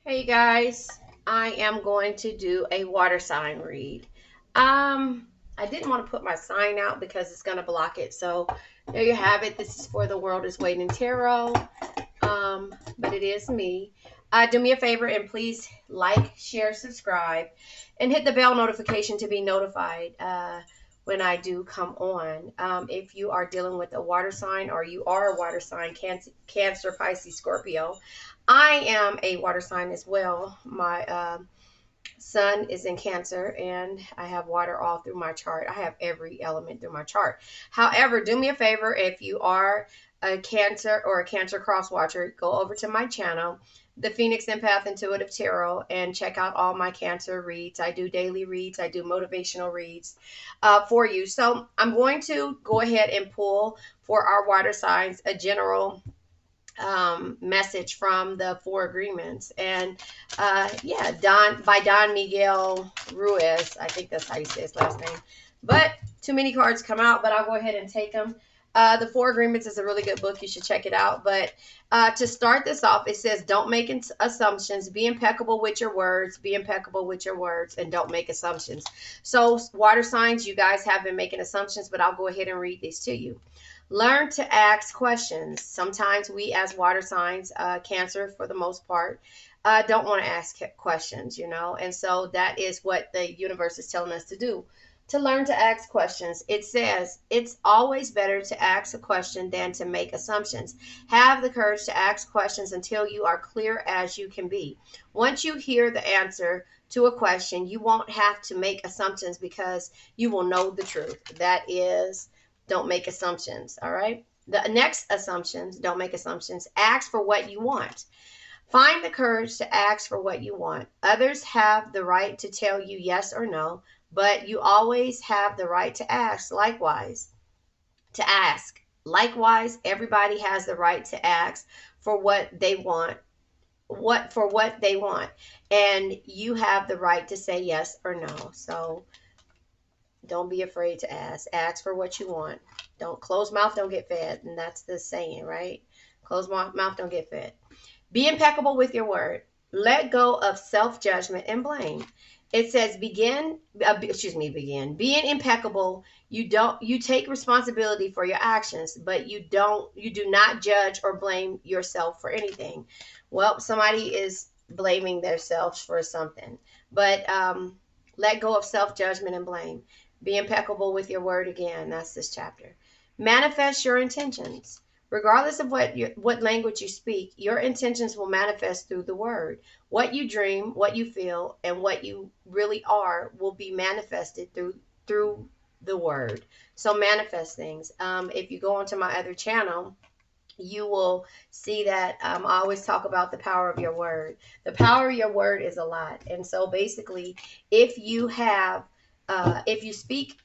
Hey guys, I am going to do a water sign read. I didn't want to put my sign out because it's going to block it. So there you have it. This is for the World is Waiting Tarot. But it is me. Do me a favor and please like, share, subscribe, and hit the bell notification to be notified when I do come on. If you are dealing with a water sign or you are a water sign, Cancer, Pisces, Scorpio, I am a water sign as well. My sun is in Cancer and I have water all through my chart. I have every element through my chart. However, do me a favor if you are a Cancer or a Cancer cross watcher, go over to my channel, the Phoenix Empath Intuitive Tarot, and check out all my Cancer reads. I do daily reads, I do motivational reads for you. So I'm going to go ahead and pull for our water signs a general message from the Four Agreements. And yeah, Don Miguel Ruiz. I think that's how you say his last name. But too many cards come out, but I'll go ahead and take them. The Four Agreements is a really good book. You should check it out. But to start this off, it says, don't make assumptions. Be impeccable with your words. Be impeccable with your words and don't make assumptions. So water signs, you guys have been making assumptions, but I'll go ahead and read these to you. Learn to ask questions. Sometimes we as water signs, Cancer for the most part, don't want to ask questions, and so that is what the universe is telling us to do, to learn to ask questions. It says it's always better to ask a question than to make assumptions. Have the courage to ask questions until you are clear as you can be. Once you hear the answer to a question, you won't have to make assumptions because you will know the truth. That is, don't make assumptions. All right. The next assumptions, don't make assumptions. Ask for what you want. Find the courage to ask for what you want. Others have the right to tell you yes or no, but you always have the right to ask. Likewise, everybody has the right to ask for what they want, and you have the right to say yes or no. So don't be afraid to ask. Ask for what you want. Don't close mouth, don't get fed. And that's the saying, right? Close mouth, don't get fed. Be impeccable with your word. Let go of self-judgment and blame. It says begin. Being impeccable, you take responsibility for your actions, but you do not judge or blame yourself for anything. Well, somebody is blaming themselves for something, but let go of self-judgment and blame. Be impeccable with your word again. That's this chapter. Manifest your intentions. Regardless of what language you speak, your intentions will manifest through the word. What you dream, what you feel, and what you really are will be manifested through the word. So manifest things. If you go onto my other channel, you will see that I always talk about the power of your word. The power of your word is a lot. And so basically, if you have if you speak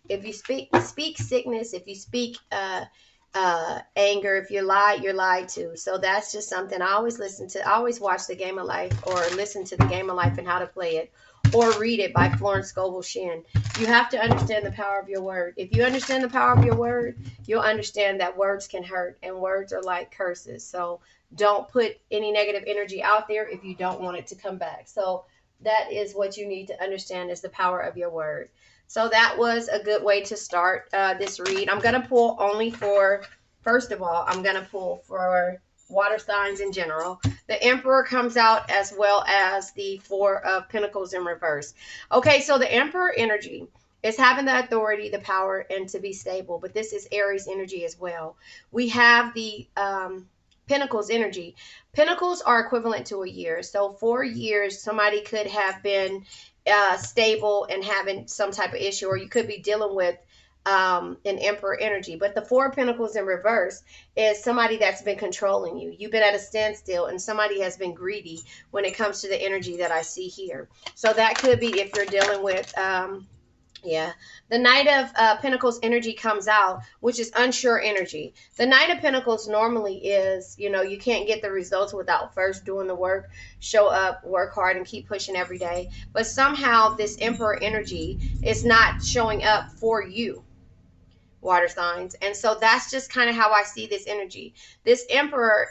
sickness, if you speak anger, if you lie, you're lied to. So that's just something I always I always watch The Game of Life, or listen to The Game of Life and How to Play It, or read it by Florence Scovel Shinn. You have to understand the power of your word. If you understand the power of your word, you'll understand that words can hurt, and words are like curses. So don't put any negative energy out there if you don't want it to come back. So that is what you need to understand, is the power of your word. So that was a good way to start this read. I'm going to pull only for, first of all, I'm going to pull for water signs in general. The Emperor comes out, as well as the Four of Pentacles in reverse. Okay, so the Emperor energy is having the authority, the power, and to be stable. But this is Aries energy as well. We have the Pentacles energy. Pentacles are equivalent to a year. So 4 years, somebody could have been stable and having some type of issue, or you could be dealing with an Emperor energy. But the Four of Pentacles in reverse is somebody that's been controlling you. You've been at a standstill, and somebody has been greedy when it comes to the energy that I see here. So that could be if you're dealing with the Knight of Pentacles energy comes out, which is unsure energy. The Knight of Pentacles normally is, you can't get the results without first doing the work. Show up, work hard, and keep pushing every day. But somehow this Emperor energy is not showing up for you. water signs. And so that's just kind of how I see this energy. This Emperor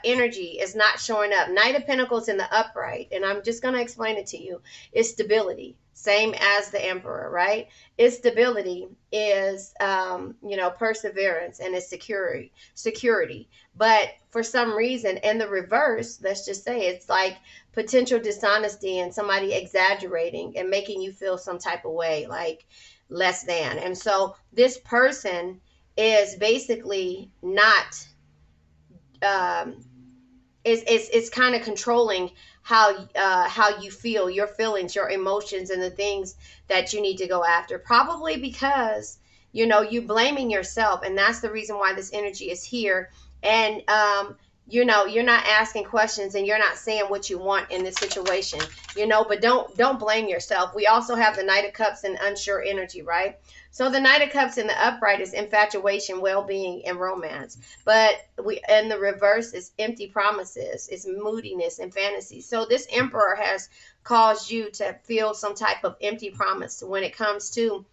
energy is not showing up. Knight of Pentacles in the upright, and I'm just going to explain it to you, is stability. Same as the Emperor, right? Its stability is, perseverance, and it's security. But for some reason, in the reverse, let's just say it's like potential dishonesty and somebody exaggerating and making you feel some type of way, like less than. And so this person is basically not, um, it's kind of controlling how you feel, your feelings, your emotions, and the things that you need to go after. Probably because you blaming yourself, and that's the reason why this energy is here. And you're not asking questions, and you're not saying what you want in this situation. But don't blame yourself. We also have the Knight of Cups and unsure energy, right? So the Knight of Cups in the upright is infatuation, well-being, and romance. But in the reverse is empty promises, it's moodiness and fantasy. So this Emperor has caused you to feel some type of empty promise when it comes to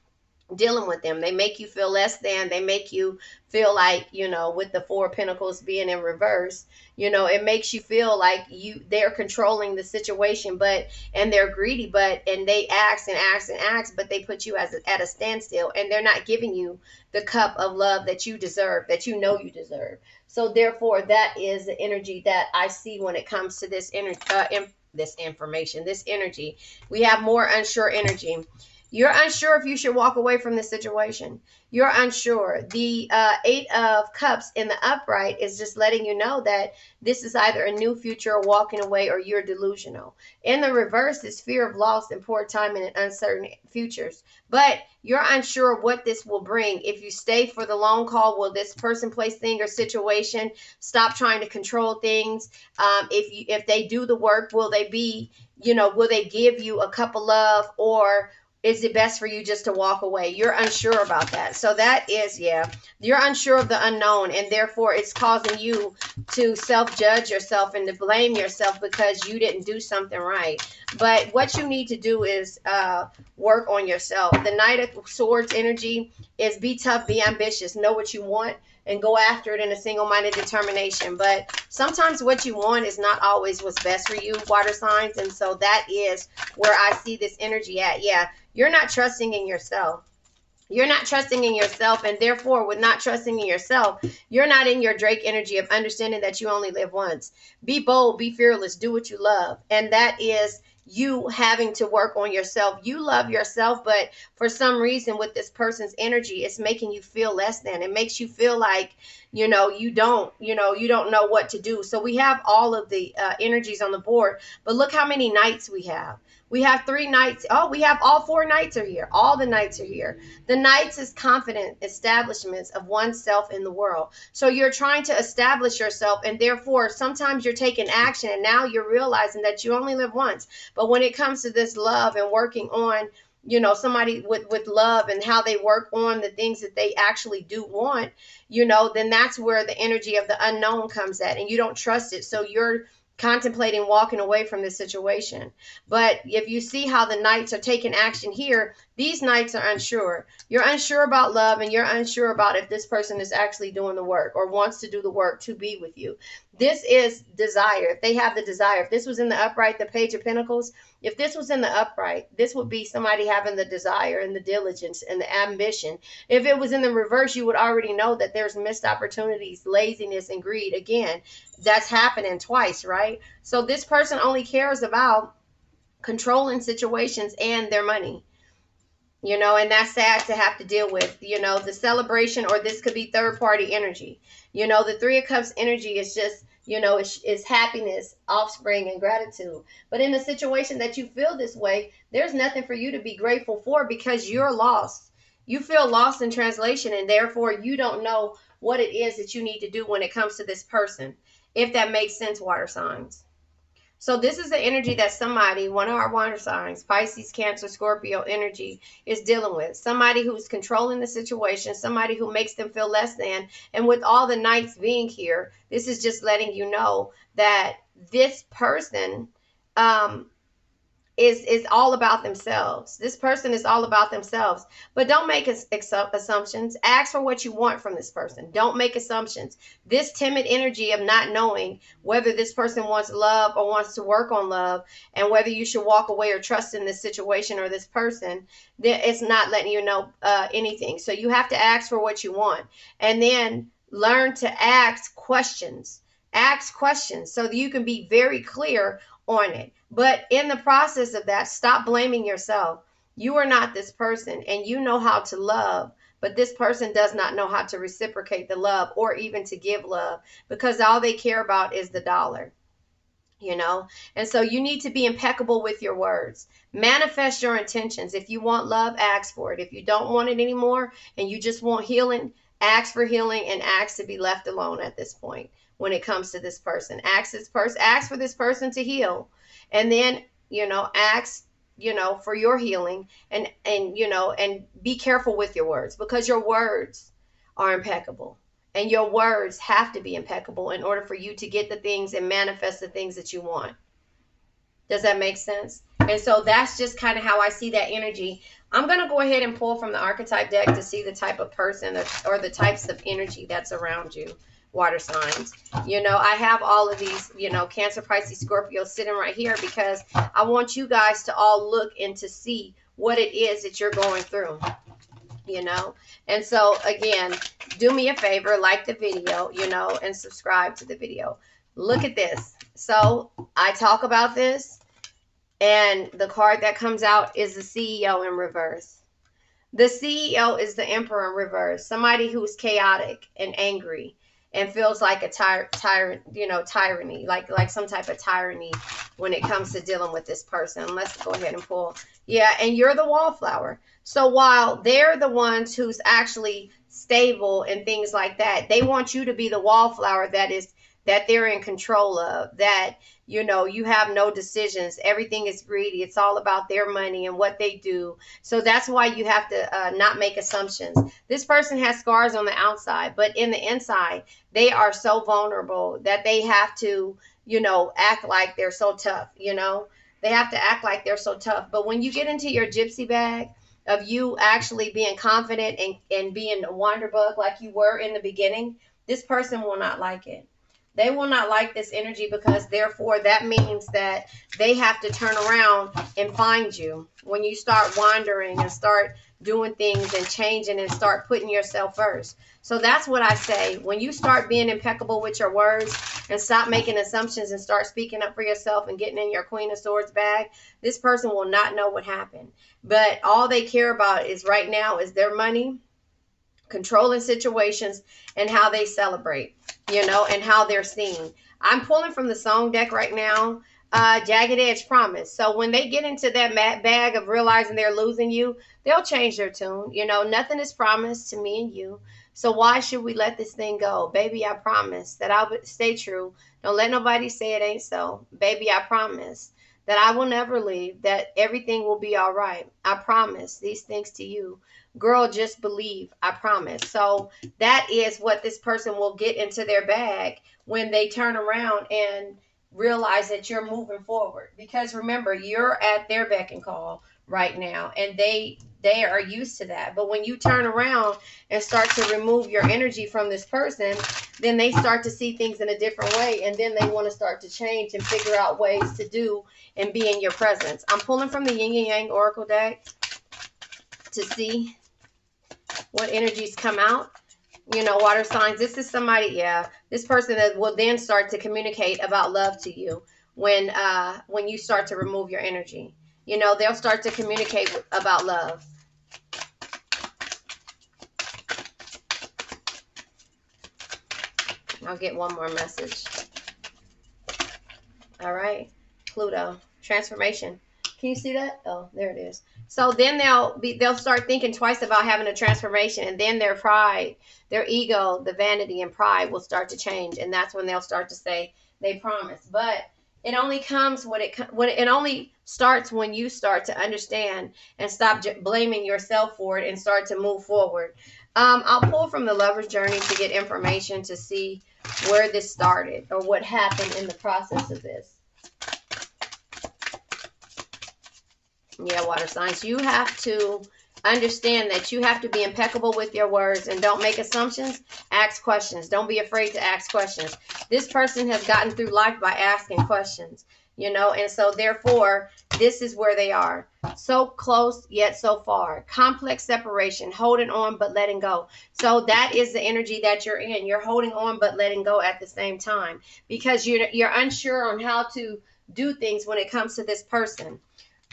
dealing with them. They make you feel less than. They make you feel like, with the Four of Pentacles being in reverse, it makes you feel like they're controlling the situation, and they're greedy, and they ask and ask and ask, but they put you at a standstill, and they're not giving you the cup of love that you deserve, that you deserve. So therefore, that is the energy that I see when it comes to this this energy. We have more unsure energy. You're unsure if you should walk away from this situation. You're unsure. The Eight of Cups in the upright is just letting you know that this is either a new future or walking away, or you're delusional. In the reverse is fear of loss and poor timing and uncertain futures. But you're unsure of what this will bring. If you stay for the long haul, will this person, place, thing, or situation stop trying to control things? If they do the work, will they will they give you a cup of love, or is it best for you just to walk away? You're unsure about that. So that is, you're unsure of the unknown, and therefore it's causing you to self-judge yourself and to blame yourself because you didn't do something right. But what you need to do is work on yourself. The Knight of Swords energy is be tough, be ambitious, know what you want, and go after it in a single-minded determination. But sometimes what you want is not always what's best for you, water signs. And so that is where I see this energy at. You're not trusting in yourself. You're not trusting in yourself, and therefore, with not trusting in yourself, you're not in your Drake energy of understanding that you only live once. Be bold, be fearless, do what you love. And that is you having to work on yourself. You love yourself, but for some reason with this person's energy, it's making you feel less than. It makes you feel like, you don't know what to do. So we have all of the energies on the board, but look how many Knights we have. We have 3 Knights. Oh, we have all 4 Knights are here. All the Knights are here. The Knights is confident establishments of oneself in the world. So you're trying to establish yourself, and therefore sometimes you're taking action, and now you're realizing that you only live once. But when it comes to this love and working on, somebody with love and how they work on the things that they actually do want, then that's where the energy of the unknown comes at, and you don't trust it. So you're contemplating walking away from this situation. But if you see how the Knights are taking action here, these Knights are unsure. You're unsure about love, and you're unsure about if this person is actually doing the work or wants to do the work to be with you. This is desire. If they have the desire, if this was in the upright, the Page of Pentacles, if this was in the upright, this would be somebody having the desire and the diligence and the ambition. If it was in the reverse, you would already know that there's missed opportunities, laziness, and greed. Again, that's happening twice, right? So this person only cares about controlling situations and their money. And that's sad to have to deal with, the celebration, or this could be third party energy. The Three of Cups energy is just, is happiness, offspring, and gratitude. But in a situation that you feel this way, there's nothing for you to be grateful for because you're lost. You feel lost in translation, and therefore you don't know what it is that you need to do when it comes to this person, if that makes sense, water signs. So this is the energy that somebody, one of our water signs, Pisces, Cancer, Scorpio energy, is dealing with. Somebody who's controlling the situation, somebody who makes them feel less than. And with all the Knights being here, this is just letting you know that this person is all about themselves. This person is all about themselves. But don't make assumptions. Ask for what you want from this person. Don't make assumptions. This timid energy of not knowing whether this person wants love or wants to work on love, and whether you should walk away or trust in this situation or this person, it's not letting you know anything. So you have to ask for what you want, and then learn to ask questions. Ask questions so that you can be very clear on it. But in the process of that, stop blaming yourself. You are not this person, and you know how to love, but this person does not know how to reciprocate the love or even to give love, because all they care about is the dollar. And so you need to be impeccable with your words. Manifest your intentions. If you want love, ask for it. If you don't want it anymore and you just want healing, ask for healing and ask to be left alone at this point. When it comes to this person, ask for this person to heal, and then ask for your healing, and be careful with your words, because your words are impeccable, and your words have to be impeccable in order for you to get the things and manifest the things that you want. Does that make sense? And so that's just kind of how I see that energy. I'm going to go ahead and pull from the archetype deck to see the type of person or the types of energy that's around you. Water signs. I have all of these, Cancer, Pisces, Scorpio sitting right here because I want you guys to all look and to see what it is that you're going through, And so, again, do me a favor, like the video, and subscribe to the video. Look at this. So I talk about this, and the card that comes out is the CEO in reverse. The CEO is the Emperor in reverse. Somebody who's chaotic and angry and feels like a tyranny, like some type of tyranny when it comes to dealing with this person. Let's go ahead and pull. Yeah, and you're the wallflower. So while they're the ones who's actually stable and things like that, they want you to be the wallflower that they're in control of, that you have no decisions. Everything is greedy. It's all about their money and what they do. So that's why you have to not make assumptions. This person has scars on the outside, but in the inside, they are so vulnerable that they have to, act like they're so tough. They have to act like they're so tough. But when you get into your gypsy bag of you actually being confident and being a wonder bug like you were in the beginning, this person will not like it. They will not like this energy, because therefore that means that they have to turn around and find you when you start wandering and start doing things and changing and start putting yourself first. So that's what I say. When you start being impeccable with your words and stop making assumptions and start speaking up for yourself and getting in your Queen of Swords bag, this person will not know what happened. But all they care about is right now is their money, controlling situations, and how they celebrate, and how they're seen. I'm pulling from the song deck right now, Jagged Edge Promise. So when they get into that bag of realizing they're losing you, they'll change their tune. Nothing is promised to me and you. So why should we let this thing go? Baby, I promise that I would stay true. Don't let nobody say it ain't so. Baby, I promise that I will never leave, that everything will be all right. I promise these things to you. Girl, just believe. I promise. So that is what this person will get into their bag when they turn around and realize that you're moving forward. Because remember, you're at their beck and call right now, and they are used to that. But when you turn around and start to remove your energy from this person, then they start to see things in a different way, and then they want to start to change and figure out ways to do and be in your presence. I'm pulling from the Yin and Yang Oracle deck to see what energies come out. Water signs. This is somebody, this person that will then start to communicate about love to you when you start to remove your energy. They'll start to communicate about love. I'll get one more message. All right. Pluto. Transformation. Can you see that? Oh, there it is. So then they'll start thinking twice about having a transformation, and then their pride, their ego, the vanity and pride will start to change, and that's when they'll start to say they promise. But it only comes when it only starts when you start to understand and stop blaming yourself for it and start to move forward. I'll pull from the Lover's Journey to get information to see where this started or what happened in the process of this. Yeah, water signs. You have to understand that you have to be impeccable with your words and don't make assumptions. Ask questions. Don't be afraid to ask questions. This person has gotten through life by asking questions, you know, and so therefore, this is where they are. So close yet so far. Complex separation, holding on but letting go. So that is the energy that you're in. You're holding on but letting go at the same time because you're unsure on how to do things when it comes to this person.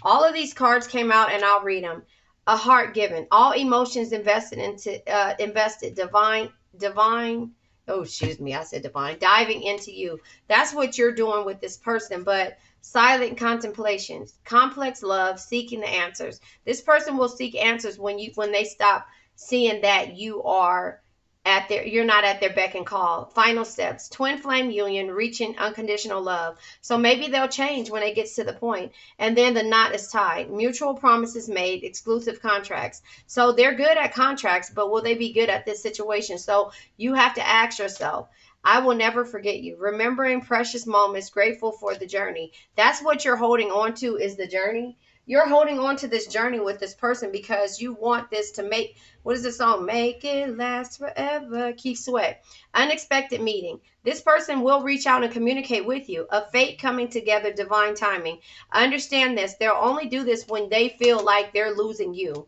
All of these cards came out, and I'll read them. A heart given, all emotions invested, divine. Oh, excuse me, I said divine. Diving into you. That's what you're doing with this person. But silent contemplations, complex love, seeking the answers. This person will seek answers when they stop seeing that you're not at their beck and call. Final steps, twin flame union, reaching unconditional love. So maybe they'll change when it gets to the point. And then the knot is tied. Mutual promises made, exclusive contracts. So they're good at contracts, but will they be good at this situation? So you have to ask yourself, I will never forget you. Remembering precious moments, grateful for the journey. That's what you're holding on to, is the journey. You're holding on to this journey with this person because you want this to make, what is the song? Make it last forever. Keith Sweat. Unexpected meeting. This person will reach out and communicate with you. A fate coming together, divine timing. Understand this. They'll only do this when they feel like they're losing you.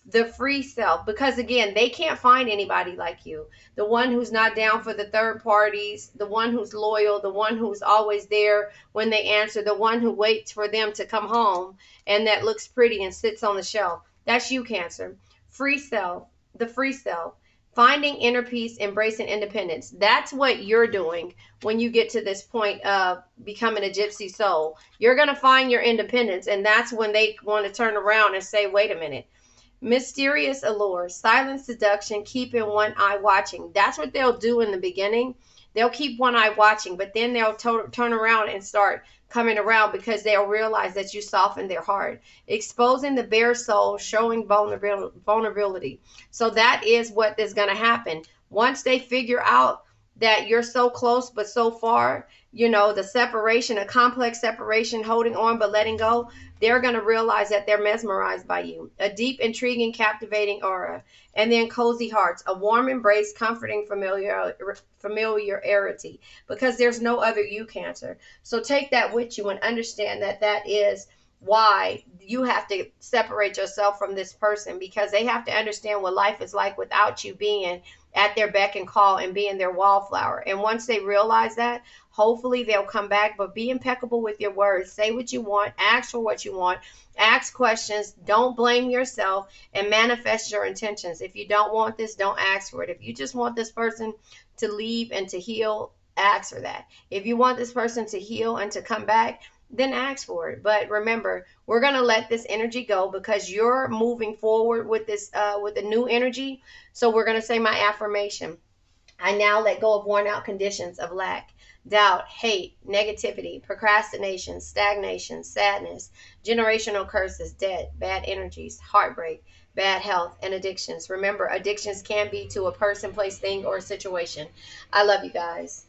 The free self, because again, they can't find anybody like you. The one who's not down for the third parties, the one who's loyal, the one who's always there when they answer, the one who waits for them to come home and that looks pretty and sits on the shelf. That's you, Cancer. Free self, the free self. Finding inner peace, embracing independence. That's what you're doing when you get to this point of becoming a gypsy soul. You're going to find your independence, and that's when they want to turn around and say, wait a minute. Mysterious allure, silent seduction, keeping one eye watching. That's what they'll do in the beginning. They'll keep one eye watching, but then they'll turn around and start coming around because they'll realize that you softened their heart. Exposing the bare soul, showing vulnerability. So that is what is going to happen. Once they figure out that you're so close but so far, you know, the separation, a complex separation, holding on but letting go, they're going to realize that they're mesmerized by you. A deep, intriguing, captivating aura. And then cozy hearts, a warm embrace, comforting familiarity, because there's no other you, Cancer. So take that with you and understand that that is why you have to separate yourself from this person, because they have to understand what life is like without you being at their beck and call and being their wallflower. And once they realize that, hopefully they'll come back. But be impeccable with your words. Say what you want. Ask for what you want. Ask questions. Don't blame yourself, and manifest your intentions. If you don't want this, don't ask for it. If you just want this person to leave and to heal, ask for that. If you want this person to heal and to come back, then ask for it. But remember, we're going to let this energy go because you're moving forward with this with the new energy. So we're going to say my affirmation. I now let go of worn out conditions of lack, doubt, hate, negativity, procrastination, stagnation, sadness, generational curses, debt, bad energies, heartbreak, bad health, and addictions. Remember, addictions can be to a person, place, thing, or situation. I love you guys.